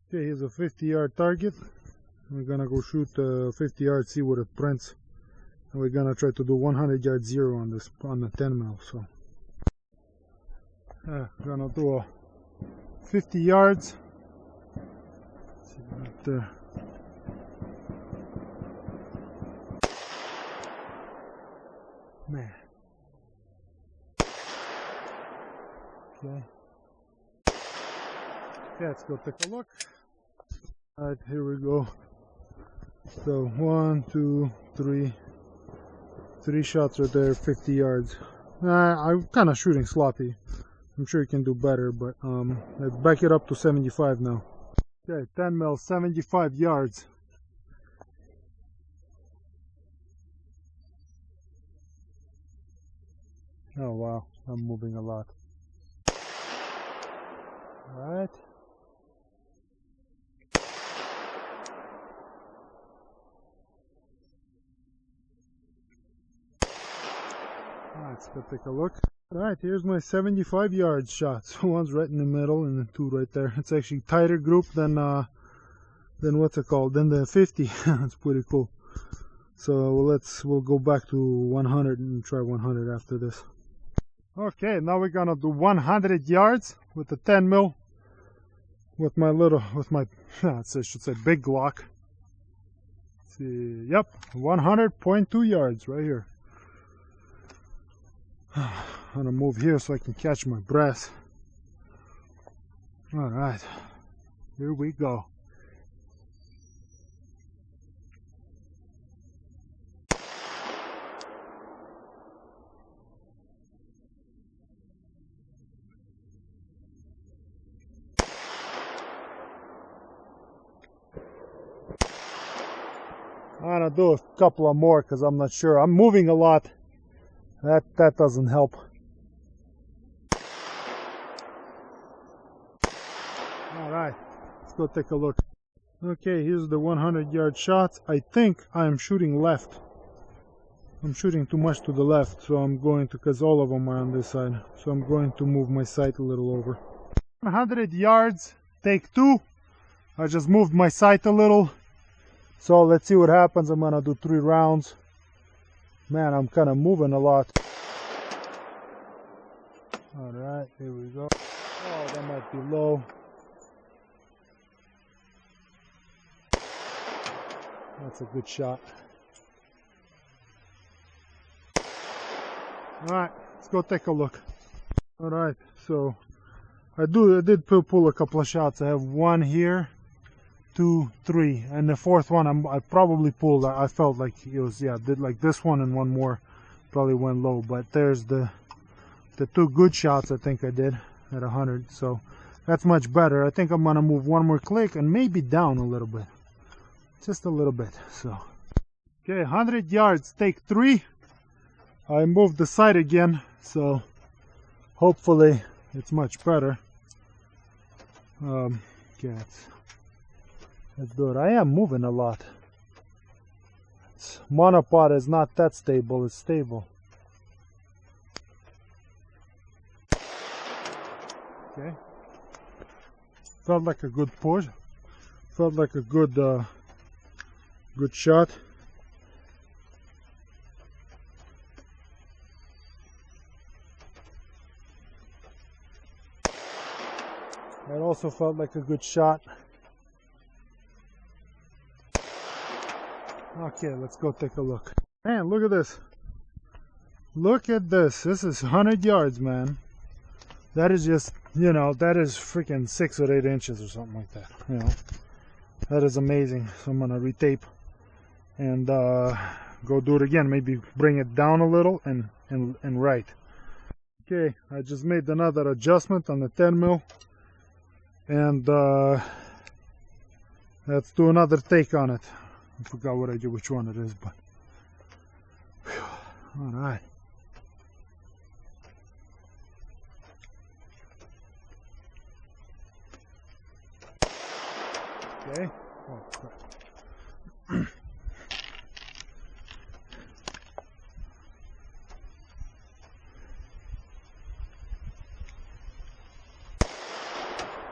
Okay, here's a 50-yard target. We're gonna go shoot 50 yards, see what it prints. And we're gonna try to do 100 yard zero on this, on the 10 mil. So gonna do a 50 yards. See right there. Man. Okay. Okay, let's go take a look. Alright, here we go. So 1, 2, 3. 3 shots right there, 50 yards. I'm kind of shooting sloppy. I'm sure you can do better, but I back it up to 75 now. Okay, 10 mil, 75 yards. Oh wow, I'm moving a lot. Alright. Let's go take a look. Alright, here's my 75 yard shots. One's right in the middle and then 2 right there. It's actually tighter group than what's it called? Than the 50. That's pretty cool. So we'll go back to 100 and try 100 after this. Okay, now we're gonna do 100 yards with the 10 mil with my I should say big Glock. Let's see, yep, 100.2 yards right here. I'm gonna move here so I can catch my breath. All right, here we go. I'm gonna do a couple of more because I'm not sure. I'm moving a lot. That doesn't help. All right, let's go take a look. Okay, here's the 100 yard shots. I think I'm shooting left. I'm shooting too much to the left, so I'm going to, because all of them are on this side, so I'm going to move my sight a little over. 100 yards, take 2. I just moved my sight a little. So let's see what happens. I'm gonna do 3 rounds. Man, I'm kind of moving a lot. All right, here we go. Oh, that might be low. That's a good shot. All right, let's go take a look. All right, so I did pull a couple of shots. I have 1 here, 2, 3, and the 4th one I probably pulled. I felt like it was, yeah, did like this one and 1 more probably went low, but there's the 2 good shots I think I did at 100, so that's much better. I think I'm gonna move 1 more click and maybe down a little bit, just a little bit. So okay, 100 yards, take 3. I moved the sight again, so hopefully it's much better. Okay, let's do it. I am moving a lot. Monopod is not that stable. It's stable. Okay. Felt like a good push. Felt like a good good shot. That also felt like a good shot. Okay, let's go take a look. Man, look at this. Look at this. This is 100 yards, man. That is just, you know, that is freaking 6 or 8 inches or something like that. You know, that is amazing. So I'm gonna retape and go do it again. Maybe bring it down a little and right. Okay, I just made another adjustment on the 10 mil, and let's do another take on it. I forgot what I did, which one it is, but whew. All right. Okay. Oh, crap.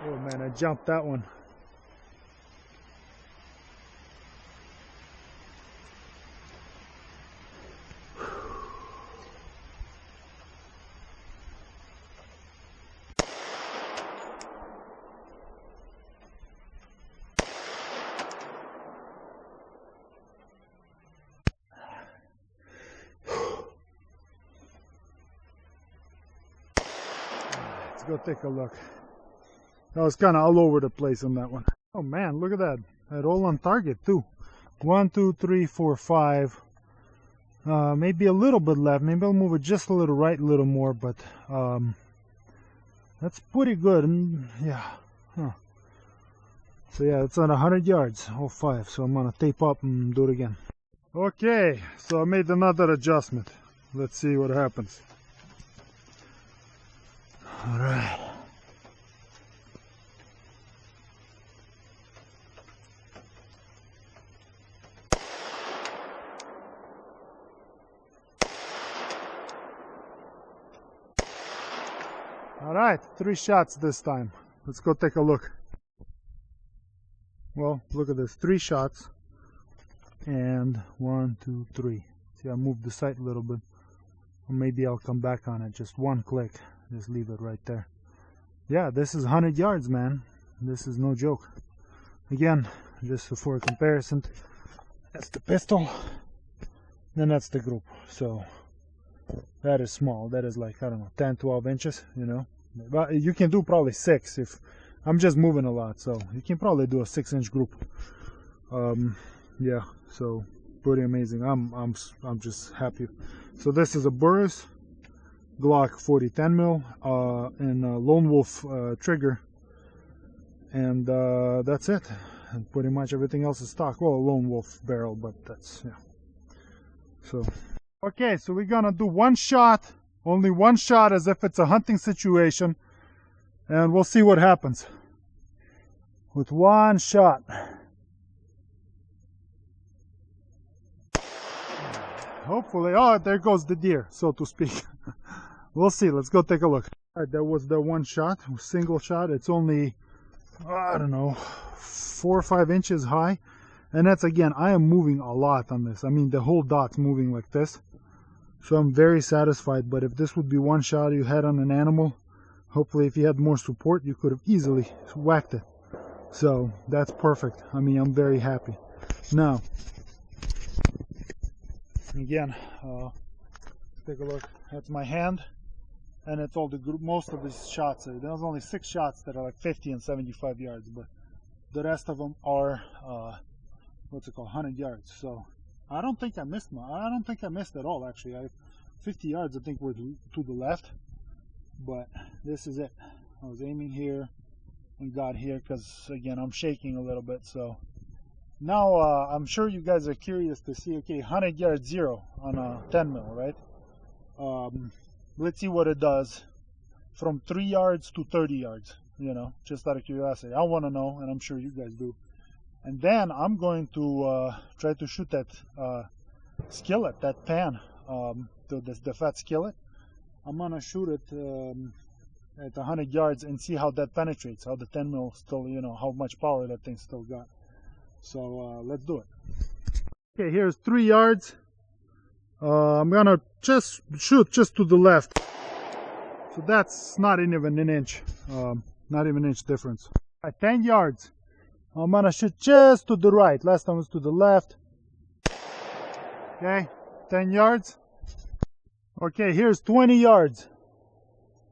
Oh man, I jumped that one. Go take a look. I was kind of all over the place on that one. Oh man, look at that. That all on target too. 1, 2, 3, 4, 5. Maybe a little bit left. Maybe I'll move it just a little right, a little more, but that's pretty good. Yeah. Huh. So yeah, it's on 100 yards, all 5. So I'm gonna tape up and do it again. Okay, so I made another adjustment. Let's see what happens. All right. All right, 3 shots this time. Let's go take a look. Well, look at this, 3 shots. And 1, 2, 3. See, I moved the sight a little bit. Or maybe I'll come back on it. Just 1 click. Just leave it right there. Yeah, this is 100 yards, man. This is no joke. Again, just for a comparison, that's the pistol. Then that's the group. So that is small. That is like, I don't know, 10, 12 inches, you know. But you can do probably 6 if I'm just moving a lot. So you can probably do a 6-inch group. Yeah, so pretty amazing. I'm just happy. So this is a Burris Glock 40 10mm and a Lone Wolf trigger, and that's it. And pretty much everything else is stock. Well, a Lone Wolf barrel, but that's, yeah. So okay, so we're gonna do 1 shot, only 1 shot, as if it's a hunting situation, and we'll see what happens with 1 shot. Hopefully, oh, there goes the deer, so to speak. We'll see. Let's go take a look. All right, that was the 1 shot, single shot. It's only, I don't know, 4 or 5 inches high. And that's, again, I am moving a lot on this. I mean, the whole dot's moving like this. So I'm very satisfied. But if this would be 1 shot you had on an animal, hopefully if you had more support, you could have easily whacked it. So that's perfect. I mean, I'm very happy. Now, again, take a look. That's my hand, and it's all the group. Most of these shots, there's only 6 shots that are like 50 and 75 yards, but the rest of them are what's it called, 100 yards. So I don't think I missed I don't think I missed at all, actually. 50 yards I think were to the left, but this is it. I was aiming here and got here because, again, I'm shaking a little bit. So now I'm sure you guys are curious to see, okay, 100 yards 0 on a 10mm, right? Let's see what it does from 3 yards to 30 yards, you know, just out of curiosity. I want to know, and I'm sure you guys do. And then I'm going to try to shoot that skillet, that pan, the fat skillet. I'm going to shoot it at 100 yards and see how that penetrates, how the 10mm still, you know, how much power that thing still got. So let's do it. Okay, here's 3 yards. I'm gonna just shoot just to the left. So that's not even an inch. Not even an inch difference. At 10 yards, I'm gonna shoot just to the right. Last time was to the left. Okay, 10 yards. Okay, here's 20 yards.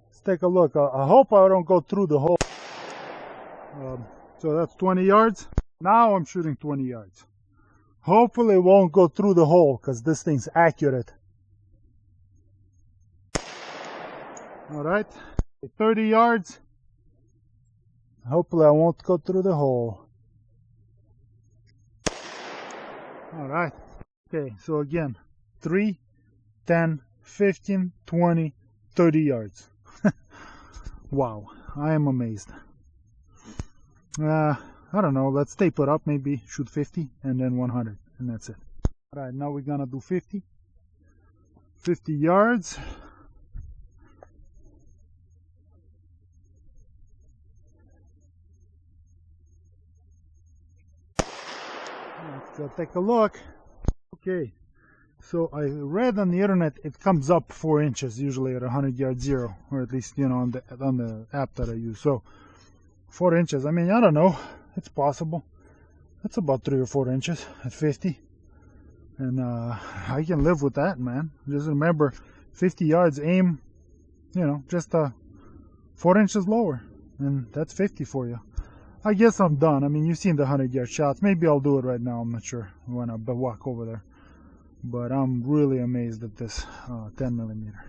Let's take a look. I hope I don't go through the hole. So that's 20 yards. Now I'm shooting 20 yards. Hopefully it won't go through the hole because this thing's accurate. Alright, 30 yards. Hopefully I won't go through the hole. Alright, okay, so again, 3, 10, 15, 20, 30 yards. Wow, I am amazed. I don't know, let's tape it up, maybe shoot 50 and then 100, and that's it. Alright, now we're gonna do 50 yards. Let's take a look. Okay, so I read on the internet it comes up 4 inches usually at 100 yards 0, or at least, you know, on the app that I use. So 4 inches, I mean, I don't know, it's possible. That's about 3 or 4 inches at 50, and I can live with that, man. Just remember, 50 yards aim, you know, just 4 inches lower, and that's 50 for you. I guess I'm done. I mean, you've seen the 100-yard shots. Maybe I'll do it right now. I'm not sure when I walk over there. But I'm really amazed at this 10 millimeter.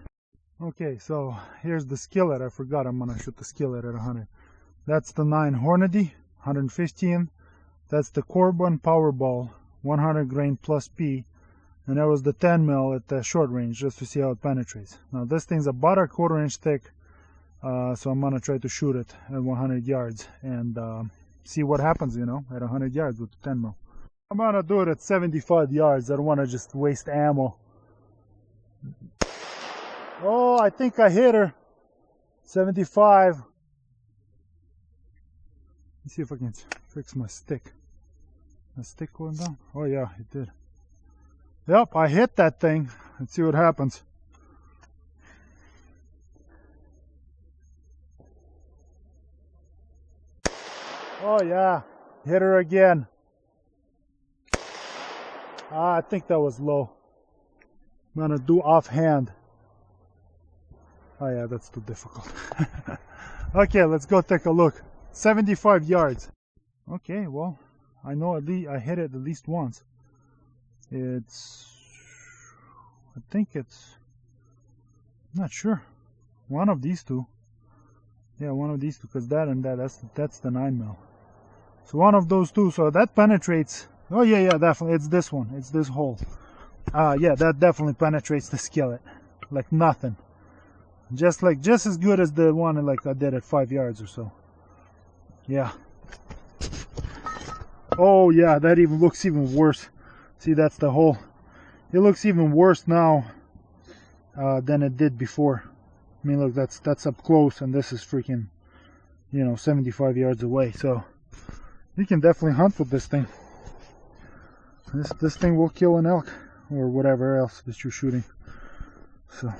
Okay, so here's the skillet. I forgot I'm gonna shoot the skillet at 100. That's the 9 Hornady 115. That's the Corbin Powerball 100 grain plus P, and that was the 10 mil at the short range, just to see how it penetrates. Now this thing's about a 1/4 inch thick, so I'm gonna try to shoot it at 100 yards and see what happens, you know, at 100 yards with the 10 mil. I'm gonna do it at 75 yards. I don't want to just waste ammo. Oh, I think I hit her. 75. Let's see if I can fix my stick. The stick going down? Oh yeah, it did. Yep, I hit that thing. Let's see what happens. Oh yeah, hit her again. I think that was low. I'm gonna do offhand. Oh yeah, that's too difficult. Okay, let's go take a look. 75 yards. Okay, well, I know I hit it at least once. I think it's, I'm not sure. One of these two. Yeah, one of these two, because that and that's the 9 mil. So one of those two, so that penetrates. Oh yeah, definitely, it's this one, it's this hole. Yeah, that definitely penetrates the skillet, like nothing. Just as good as the one like I did at 5 yards or so. Yeah. Oh yeah, that even looks even worse. See, that's the hole. It looks even worse now than it did before. I mean, look, that's up close, and this is freaking, you know, 75 yards away. So you can definitely hunt with this thing. This thing will kill an elk or whatever else that you're shooting. So